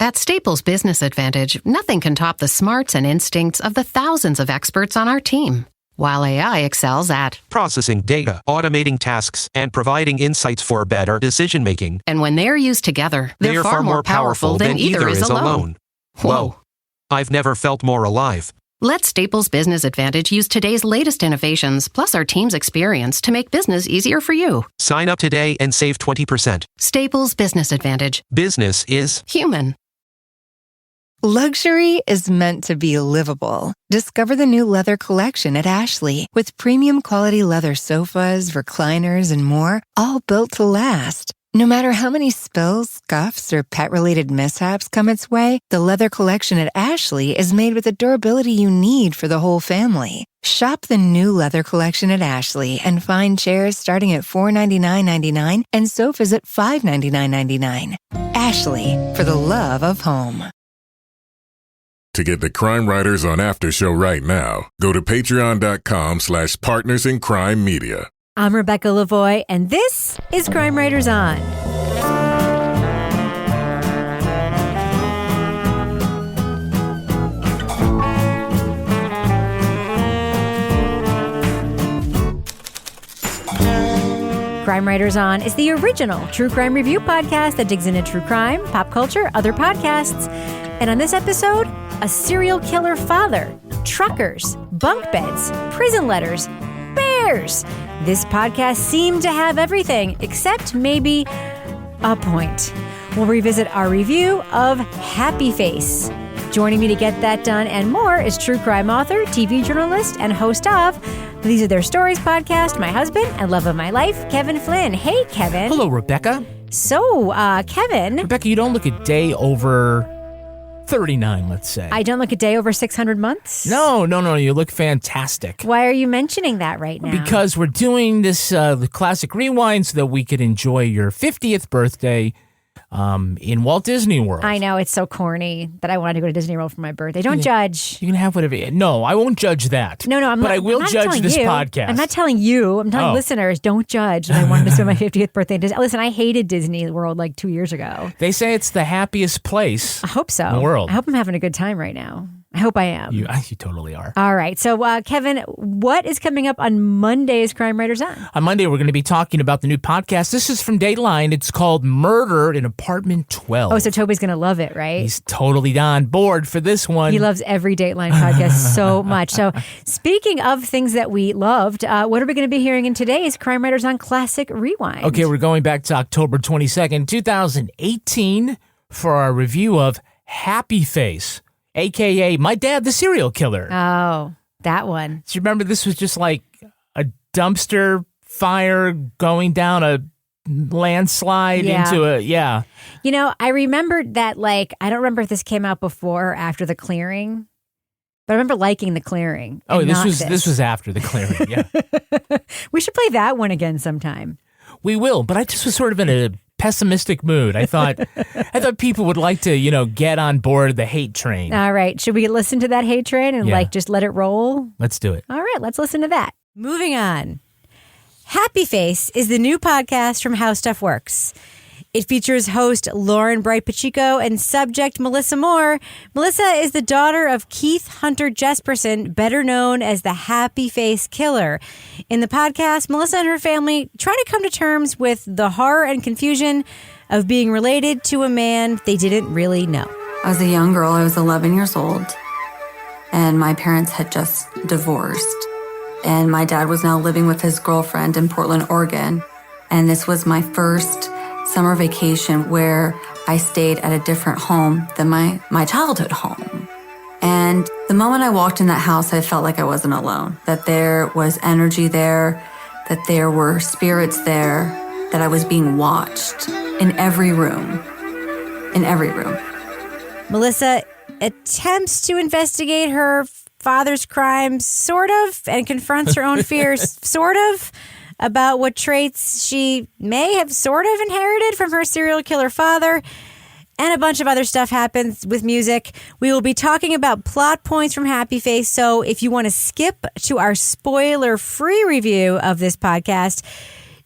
At Staples Business Advantage, nothing can top the smarts and instincts of the thousands of experts on our team. While AI excels at processing data, automating tasks, and providing insights for better decision-making. And when they're used together, they're far more powerful than either is alone. Whoa. I've never felt more alive. Let Staples Business Advantage use today's latest innovations, plus our team's experience, to make business easier for you. Sign up today and save 20%. Staples Business Advantage. Business is human. Luxury is meant to be livable. Discover the new leather collection at Ashley with premium quality leather sofas, recliners, and more, all built to last. No matter how many spills, scuffs, or pet-related mishaps come its way, the leather collection at Ashley is made with the durability you need for the whole family. Shop the new leather collection at Ashley and find chairs starting at $499.99 and sofas at $599.99. Ashley, for the love of home. To get the Crime Writers on Aftershow right now, go to patreon.com/partnersincrimemedia. I'm Rebecca Lavoie, and this is Crime Writers On. Crime Writers On is the original true crime review podcast that digs into true crime, pop culture, other podcasts. And on this episode, a serial killer father, truckers, bunk beds, prison letters, bears. This podcast seemed to have everything except maybe a point. We'll revisit our review of Happy Face. Joining me to get that done and more is true crime author, TV journalist, and host of These Are Their Stories podcast, my husband and love of my life, Kevin Flynn. Hey, Kevin. Hello, Rebecca. So, Kevin. Rebecca, you don't look a day over 39, let's say. I don't look a day over 600 months? No. You look fantastic. Why are you mentioning that right now? Because we're doing this the classic rewind so that we could enjoy your 50th birthday in Walt Disney World. I know, it's so corny that I wanted to go to Disney World for my birthday. Don't judge. You can have whatever. No, I won't judge that. No, but I will judge this podcast. I'm not telling you. I'm telling listeners, don't judge that I wanted to spend my 50th birthday in Disney. Listen, I hated Disney World like 2 years ago. They say it's the happiest place I hope so. in the world. I hope I'm having a good time right now. I hope I am. You totally are. All right. So, Kevin, what is coming up on Monday's Crime Writers On? On Monday, we're going to be talking about the new podcast. This is from Dateline. It's called Murder in Apartment 12. Oh, so Toby's going to love it, right? He's totally on board for this one. He loves every Dateline podcast so much. So, speaking of things that we loved, what are we going to be hearing in today's Crime Writers On Classic Rewind? Okay, we're going back to October 22nd, 2018 for our review of Happy Face, a.k.a. My Dad, the Serial Killer. Oh, that one. Do you remember this was just like a dumpster fire going down a landslide into a, You know, I remembered that, I don't remember if this came out before or after The Clearing, but I remember liking The Clearing. Oh, this was after The Clearing, yeah. We should play that one again sometime. We will, but I just was sort of in a pessimistic mood. I thought people would like to, get on board the hate train. All right. Should we listen to that hate train and just let it roll? Let's do it. All right. Let's listen to that. Moving on. Happy Face is the new podcast from How Stuff Works. It features host Lauren Bright Pacheco and subject Melissa Moore. Melissa is the daughter of Keith Hunter Jesperson, better known as the Happy Face Killer. In the podcast, Melissa and her family try to come to terms with the horror and confusion of being related to a man they didn't really know. I was a young girl. I was 11 years old, and my parents had just divorced. And my dad was now living with his girlfriend in Portland, Oregon. And this was my first summer vacation where I stayed at a different home than my childhood home. And the moment I walked in that house, I felt like I wasn't alone, that there was energy there, that there were spirits there, that I was being watched in every room. In every room. Melissa attempts to investigate her father's crimes, sort of, and confronts her own fears, sort of, about what traits she may have sort of inherited from her serial killer father. And a bunch of other stuff happens with music. We will be talking about plot points from Happy Face. So if you want to skip to our spoiler-free review of this podcast,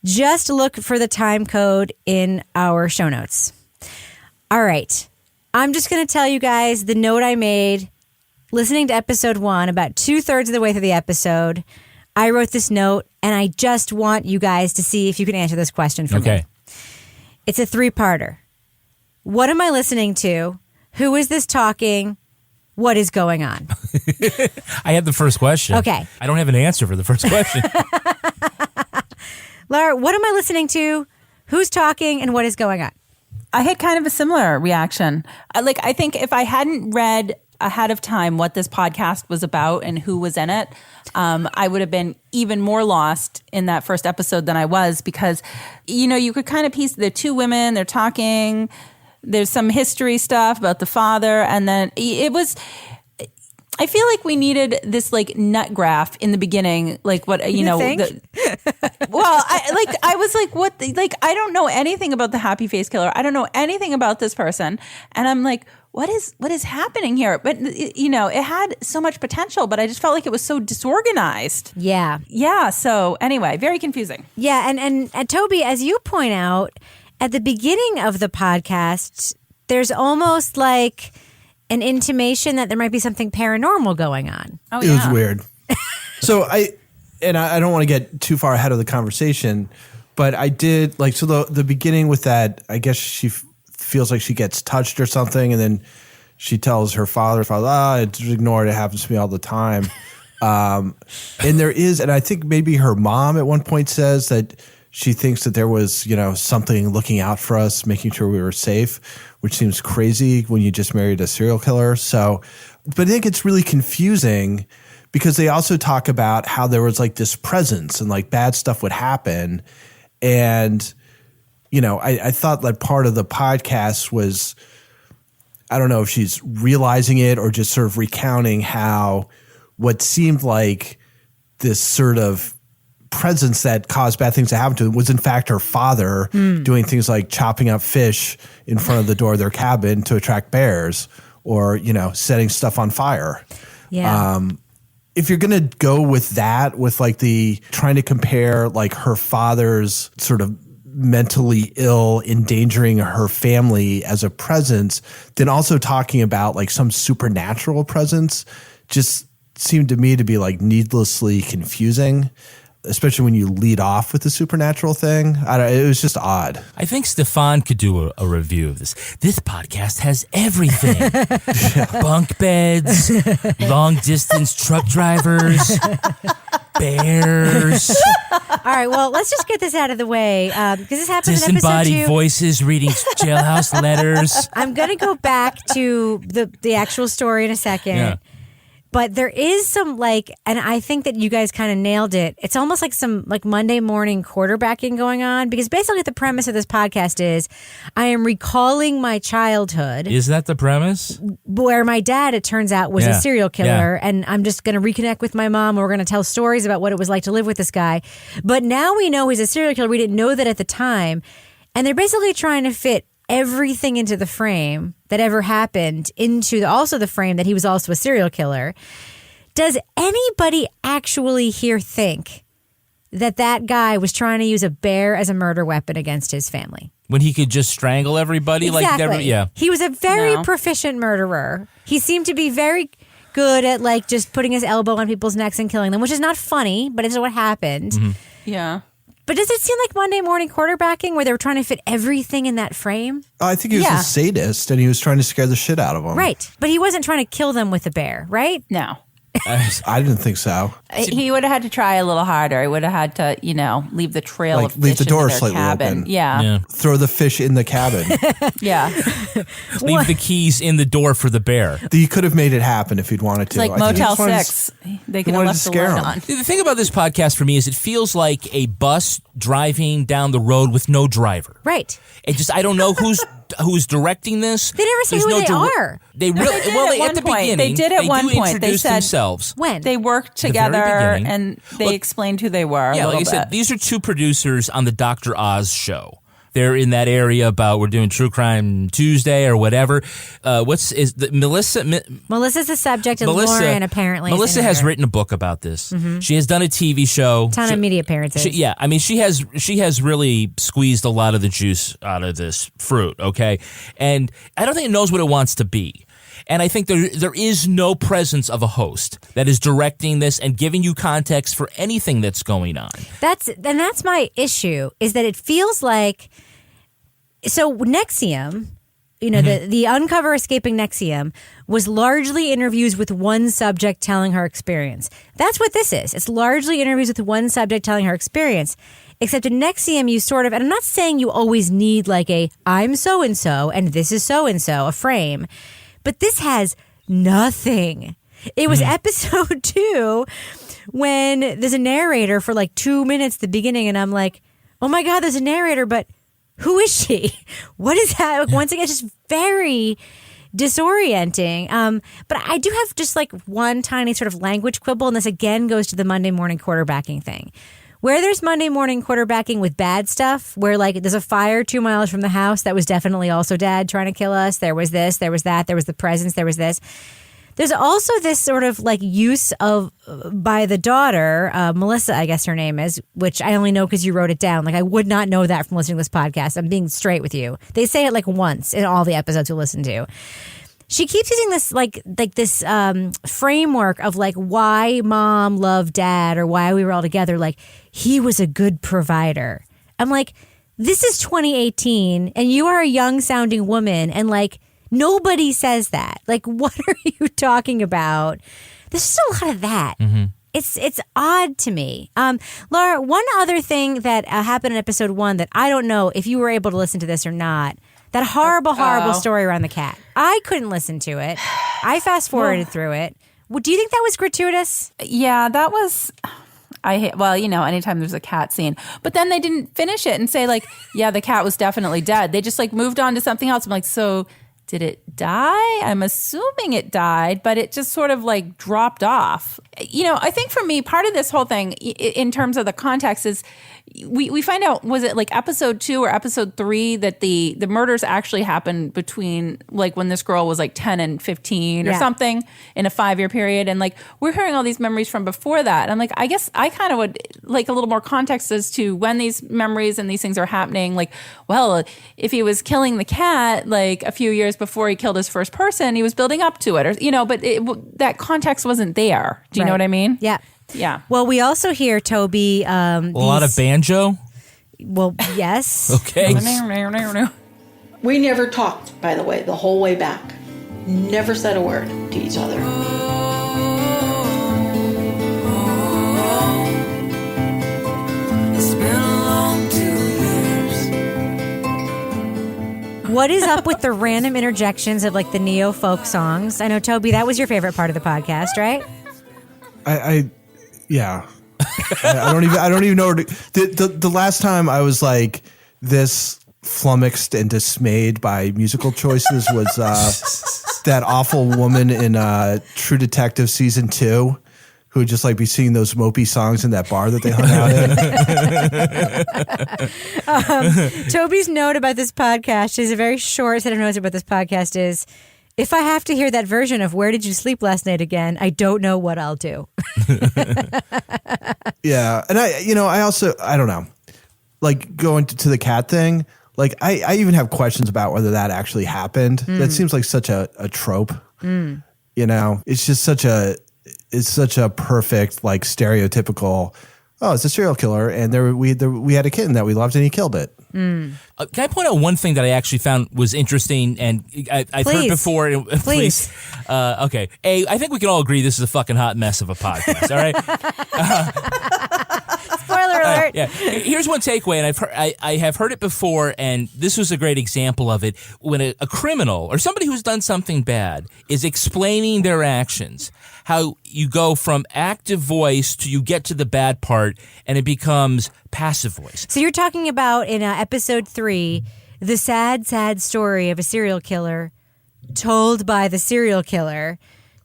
just look for the time code in our show notes. All right. I'm just going to tell you guys the note I made listening to episode 1, about 2/3 of the way through the episode. I wrote this note, and I just want you guys to see if you can answer this question for me. It's a 3-parter. What am I listening to? Who is this talking? What is going on? I had the first question. Okay. I don't have an answer for the first question. Laura, what am I listening to? Who's talking? And what is going on? I had kind of a similar reaction. I think if I hadn't read ahead of time what this podcast was about and who was in it, I would have been even more lost in that first episode than I was, because, you could kind of piece the 2 women, they're talking, there's some history stuff about the father, and then I feel like we needed this nut graph in the beginning, what think? I was like, what? I don't know anything about the happy face killer. I don't know anything about this person, and I'm like, what is happening here? But it had so much potential, but I just felt like it was so disorganized. Yeah. So anyway, very confusing. Yeah, and Toby, as you point out, at the beginning of the podcast, there's almost like an intimation that there might be something paranormal going on. Oh, It was weird. So I don't want to get too far ahead of the conversation, but I did the beginning with that, I guess she feels like she gets touched or something, and then she tells her father, just ignore it. It happens to me all the time. And I think maybe her mom at one point says that she thinks that there was, something looking out for us, making sure we were safe, which seems crazy when you just married a serial killer. So, but I think it's really confusing because they also talk about how there was this presence and bad stuff would happen. And, I thought that part of the podcast was, I don't know if she's realizing it or just sort of recounting how what seemed like this sort of presence that caused bad things to happen to them was in fact her father doing things like chopping up fish in front of the door of their cabin to attract bears, or setting stuff on fire. If you're going to go with that, with the trying to compare her father's sort of mentally ill endangering her family as a presence, then also talking about some supernatural presence just seemed to me to be needlessly confusing, especially when you lead off with the supernatural thing. It was just odd. I think Stefan could do a review of this. This podcast has everything. Bunk beds, long distance truck drivers, bears. All right, well, let's just get this out of the way because this happens in episode 2. Disembodied voices reading jailhouse letters. I'm going to go back to the actual story in a second. Yeah. But there is some and I think that you guys kind of nailed it. It's almost like some Monday morning quarterbacking going on, because basically the premise of this podcast is I am recalling my childhood. Is that the premise? Where my dad, it turns out, was a serial killer. And I'm just going to reconnect with my mom. We're going to tell stories about what it was like to live with this guy. But now we know he's a serial killer. We didn't know that at the time. And they're basically trying to fit everything into the frame that ever happened into also the frame that he was also a serial killer. Does anybody actually here think that guy was trying to use a bear as a murder weapon against his family? When he could just strangle everybody? Exactly. He was a very proficient murderer. He seemed to be very good at just putting his elbow on people's necks and killing them, which is not funny, but it's what happened. Mm-hmm. Yeah. But does it seem like Monday morning quarterbacking where they were trying to fit everything in that frame? I think he was a sadist and he was trying to scare the shit out of them. Right. But he wasn't trying to kill them with a bear, right? No. I didn't think so. He would have had to try a little harder. He would have had to, leave the trail of fish leave the door into their slightly cabin. open. Yeah. Throw the fish in the cabin. Yeah. Leave the keys in the door for the bear. You could have made it happen if you'd wanted to. It's like Motel 6. They could have left the light on. The thing about this podcast for me is it feels like a bus driving down the road with no driver. Right. I don't know who's directing this. They never say There's who no they are. They really at the beginning. They did at one point. They said themselves. When they worked together and they explained who they were. Yeah, like I said, these are 2 producers on the Dr. Oz show. they're in that area about we're doing True Crime Tuesday or whatever. Melissa's the subject, and Lauren apparently. Melissa has written a book about this. Mm-hmm. She has done a TV show. Ton of media appearances. She has really squeezed a lot of the juice out of this fruit. Okay, and I don't think it knows what it wants to be. And I think there is no presence of a host that is directing this and giving you context for anything that's going on. That's my issue, is that it feels like, so NXIVM, the Uncover Escaping NXIVM was largely interviews with one subject telling her experience. That's what this is. It's largely interviews with one subject telling her experience. Except in NXIVM, you sort of, and I'm not saying you always need like a I'm so-and-so and this is so-and-so, a frame. But this has nothing. It was episode 2 when there's a narrator for like 2 minutes at the beginning, and I'm like, oh my God, there's a narrator, but who is she? What is that? Once again, it's just very disorienting. But I do have just like one tiny sort of language quibble, and this again goes to the Monday morning quarterbacking thing. Where there's Monday morning quarterbacking with bad stuff, where like there's a fire 2 miles from the house that was definitely also Dad trying to kill us. There was this, there was that, there was the presence, there was this. There's also this sort of like use of by the daughter, Melissa, I guess her name is, which I only know because you wrote it down. Like I would not know that from listening to this podcast. I'm being straight with you. They say it like once in all the episodes you listen to. She keeps using this like this framework of like why Mom loved Dad or why we were all together. Like he was a good provider. I'm like, this is 2018 and you are a young sounding woman and like nobody says that. Like what are you talking about? There's just a lot of that. Mm-hmm. It's odd to me. Laura, one other thing that happened in episode 1 that I don't know if you were able to listen to this or not. That horrible story around the cat. I couldn't listen to it. I fast-forwarded through it. Do you think that was gratuitous? Yeah, that was... anytime there's a cat scene. But then they didn't finish it and say, like, yeah, the cat was definitely dead. They just, like, moved on to something else. I'm like, so did it die? I'm assuming it died, but it just sort of, like, dropped off. I think for me, part of this whole thing, in terms of the context, is we find out, was it like episode 2 or episode 3 that the murders actually happened between like when this girl was like 10 and 15 or something in a 5-year period. And like we're hearing all these memories from before that. And I'm like, I guess I kind of would like a little more context as to when these memories and these things are happening. Like, well, if he was killing the cat like a few years before he killed his first person, he was building up to it, or but that context wasn't there. Do you know what I mean? Yeah. Yeah. Well, we also hear Toby. A lot of banjo? Well, yes. Okay. We never talked, by the way, the whole way back. Never said a word to each other. It's been a long 2 years. What is up with the random interjections of like the neo folk songs? I know, Toby, that was your favorite part of the podcast, right? Yeah. I don't even know where to, the last time I was like this flummoxed and dismayed by musical choices was that awful woman in True Detective season 2 who would just like be singing those mopey songs in that bar that they hung out in. Toby's note about this podcast is a very short set of notes about this podcast is, if I have to hear that version of Where Did You Sleep Last Night again, I don't know what I'll do. Yeah. And I don't know, like going to the cat thing. Like I even have questions about whether that actually happened. That seems like such a trope, it's just such a perfect, like stereotypical, oh, it's a serial killer. And we had a kitten that we loved and he killed it. Can I point out one thing that I actually found was interesting, and I've heard before. Please. Okay. I think we can all agree this is a fucking hot mess of a podcast. All right. Spoiler alert. Yeah. Here's one takeaway, and I have heard it before, and this was a great example of it. When a criminal or somebody who's done something bad is explaining their actions, how you go from active voice to you get to the bad part, and it becomes passive voice. So you're talking about in episode 3, the sad, sad story of a serial killer told by the serial killer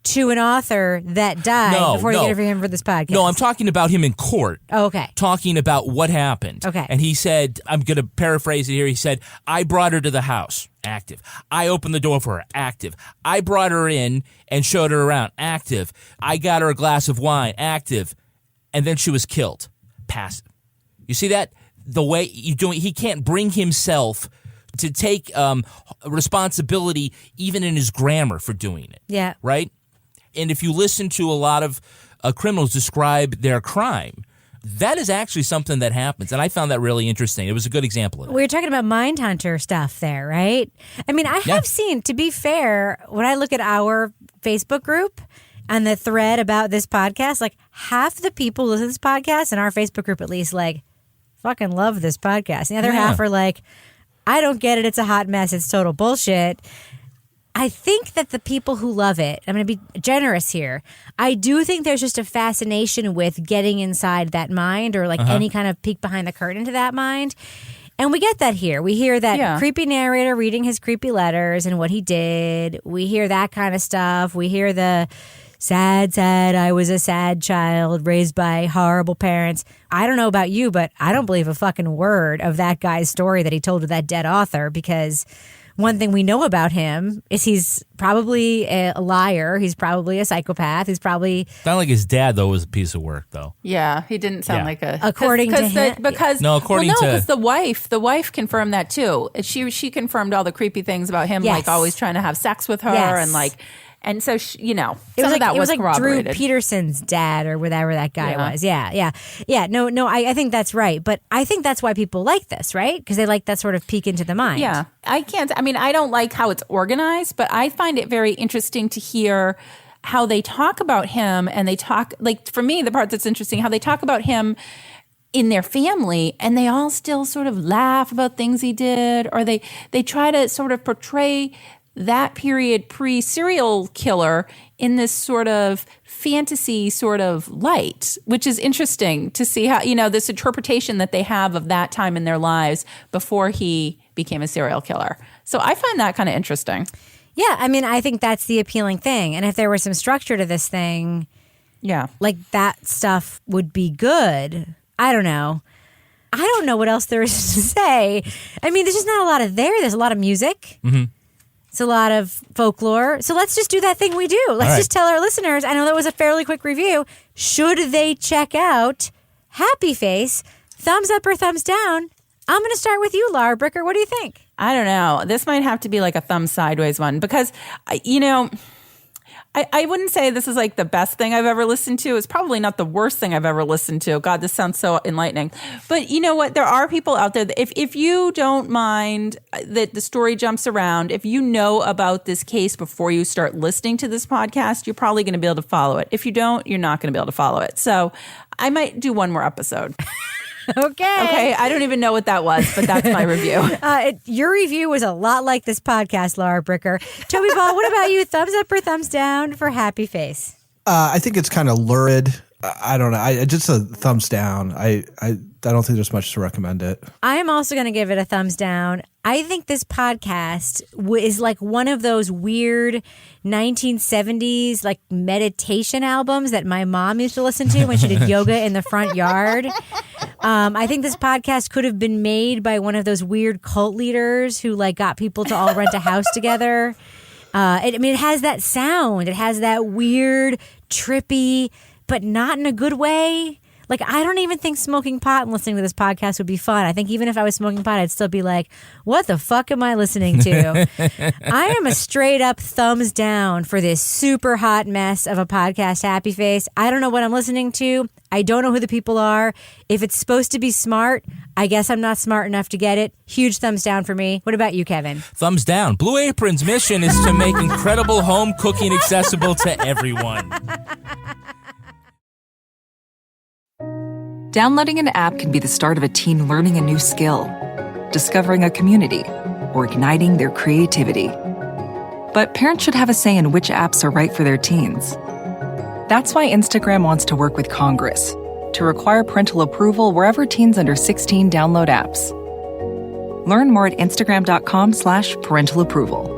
to an author that died before they interview him for this podcast. No, I'm talking about him in court. Oh, okay. Talking about what happened. Okay. And he said, I'm going to paraphrase it here. He said, I brought her to the house. Active. I opened the door for her. Active. I brought her in and showed her around. Active. I got her a glass of wine. Active. And then she was killed. Passive. You see that? The way you do it, he can't bring himself to take responsibility even in his grammar for doing it. Yeah. Right? And if you listen to a lot of criminals describe their crime, that is actually something that happens. And I found that really interesting. It was a good example of it. We were talking about Mindhunter stuff there, right? I mean, I have seen, to be fair, when I look at our Facebook group and the thread about this podcast, like half the people who listen to this podcast in our Facebook group at least like fucking love this podcast. The other half are like, I don't get it. It's a hot mess. It's total bullshit. I think that the people who love it, I'm going to be generous here. I do think there's just a fascination with getting inside that mind or like any kind of peek behind the curtain to that mind. And we get that here. We hear that creepy narrator reading his creepy letters and what he did. We hear that kind of stuff. We hear the sad, I was a sad child raised by horrible parents. I don't know about you, but I don't believe a fucking word of that guy's story that he told to that dead author, because one thing we know about him is he's probably a liar. He's probably a psychopath. He's probably... Sound like his dad, though, was a piece of work, though. Yeah, he didn't sound like a... According to him. Because the wife confirmed that, too. She confirmed all the creepy things about him, like always trying to have sex with her and like... And so, some of that was corroborated. Drew Peterson's dad or whatever that guy was. Yeah. No, I think that's right. But I think that's why people like this, right? Because they like that sort of peek into the mind. Yeah. I don't like how it's organized, but I find it very interesting to hear how they talk about him. And they talk, like, for me, the part that's interesting, how they talk about him in their family, and they all still sort of laugh about things he did, or they try to sort of portray that period pre-serial killer in this sort of fantasy sort of light, which is interesting to see how, this interpretation that they have of that time in their lives before he became a serial killer. So I find that kind of interesting. Yeah, I think that's the appealing thing. And if there was some structure to this thing, like that stuff would be good. I don't know what else there is to say. There's just not a lot of there. There's a lot of music. Mm-hmm. It's a lot of folklore. So let's just do that thing we do. Let's just tell our listeners, I know that was a fairly quick review, should they check out Happy Face? Thumbs up or thumbs down? I'm going to start with you, Laura Bricker. What do you think? I don't know. This might have to be like a thumb sideways one because, I wouldn't say this is like the best thing I've ever listened to. It's probably not the worst thing I've ever listened to. God, this sounds so enlightening. But you know what? There are people out there that if you don't mind that the story jumps around, if you know about this case before you start listening to this podcast, you're probably going to be able to follow it. If you don't, you're not going to be able to follow it. So I might do one more episode. Okay, I don't even know what that was, but that's my review. Your review was a lot like this podcast, Laura Bricker. Toby Ball, what about you? Thumbs up or thumbs down for Happy Face? I think it's kind of lurid. I don't know. I just a thumbs down. I don't think there's much to recommend it. I am also going to give it a thumbs down. I think this podcast is like one of those weird 1970s like meditation albums that my mom used to listen to when she did yoga in the front yard. I think this podcast could have been made by one of those weird cult leaders who like got people to all rent a house together. It has that sound. It has that weird, trippy, but not in a good way. Like, I don't even think smoking pot and listening to this podcast would be fun. I think even if I was smoking pot, I'd still be like, what the fuck am I listening to? I am a straight up thumbs down for this super hot mess of a podcast, Happy Face. I don't know what I'm listening to. I don't know who the people are. If it's supposed to be smart, I guess I'm not smart enough to get it. Huge thumbs down for me. What about you, Kevin? Thumbs down. Blue Apron's mission is to make incredible home cooking accessible to everyone. Downloading an app can be the start of a teen learning a new skill, discovering a community, or igniting their creativity. But parents should have a say in which apps are right for their teens. That's why Instagram wants to work with Congress to require parental approval wherever teens under 16 download apps. Learn more at Instagram.com/parental approval.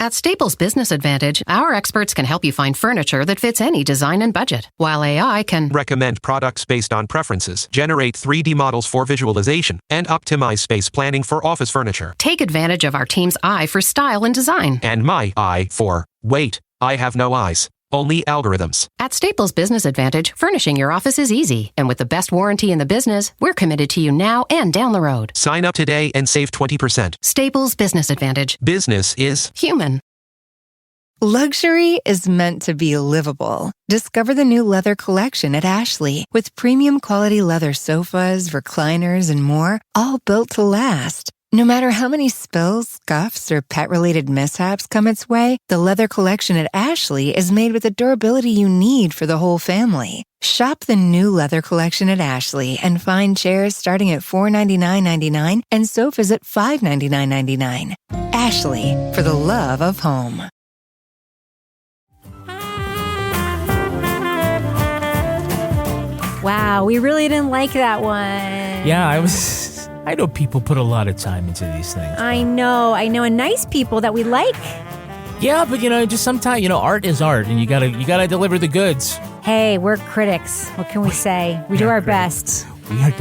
At Staples Business Advantage, our experts can help you find furniture that fits any design and budget, while AI can recommend products based on preferences, generate 3D models for visualization, and optimize space planning for office furniture. take advantage of our team's eye for style and design. And my eye for, wait, I have no eyes. Only algorithms. At Staples Business Advantage, furnishing your office is easy. And with the best warranty in the business, we're committed to you now and down the road. Sign up today and save 20%. Staples Business Advantage. Business is human. Luxury is meant to be livable. Discover the new leather collection at Ashley with premium quality leather sofas, recliners, and more, all built to last. No matter how many spills, scuffs, or pet-related mishaps come its way, the leather collection at Ashley is made with the durability you need for the whole family. Shop the new leather collection at Ashley and find chairs starting at $499.99 and sofas at $599.99. Ashley, for the love of home. Wow, we really didn't like that one. Yeah, I know people put a lot of time into these things. I know, and nice people that we like. Yeah, but just sometimes, art is art, and you gotta deliver the goods. Hey, we're critics. What can we say? We do our best. We are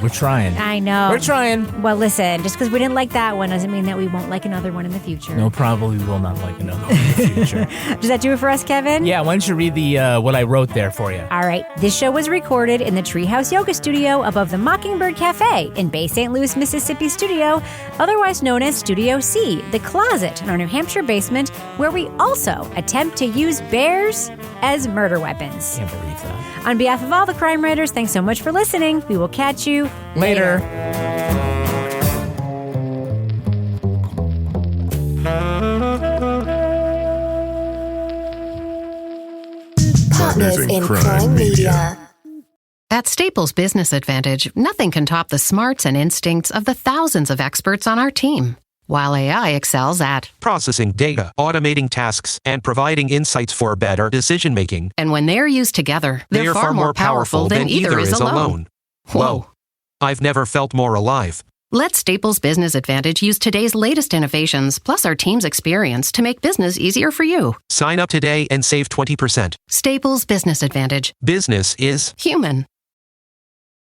we're trying. I know. We're trying. Well, listen, just because we didn't like that one doesn't mean that we won't like another one in the future. No, probably will not like another one in the future. Does that do it for us, Kevin? Yeah, why don't you read the what I wrote there for you? All right. This show was recorded in the Treehouse Yoga Studio above the Mockingbird Cafe in Bay St. Louis, Mississippi studio, otherwise known as Studio C, the closet in our New Hampshire basement, where we also attempt to use bears as murder weapons. Can't believe that. On behalf of all the crime writers, thanks so much for listening. We will catch you later. Partners in Crime Media. At Staples Business Advantage, nothing can top the smarts and instincts of the thousands of experts on our team. While AI excels at processing data, automating tasks, and providing insights for better decision-making. And when they're used together, they're far more powerful than either is alone. Whoa. I've never felt more alive. Let Staples Business Advantage use today's latest innovations, plus our team's experience, to make business easier for you. Sign up today and save 20%. Staples Business Advantage. Business is human.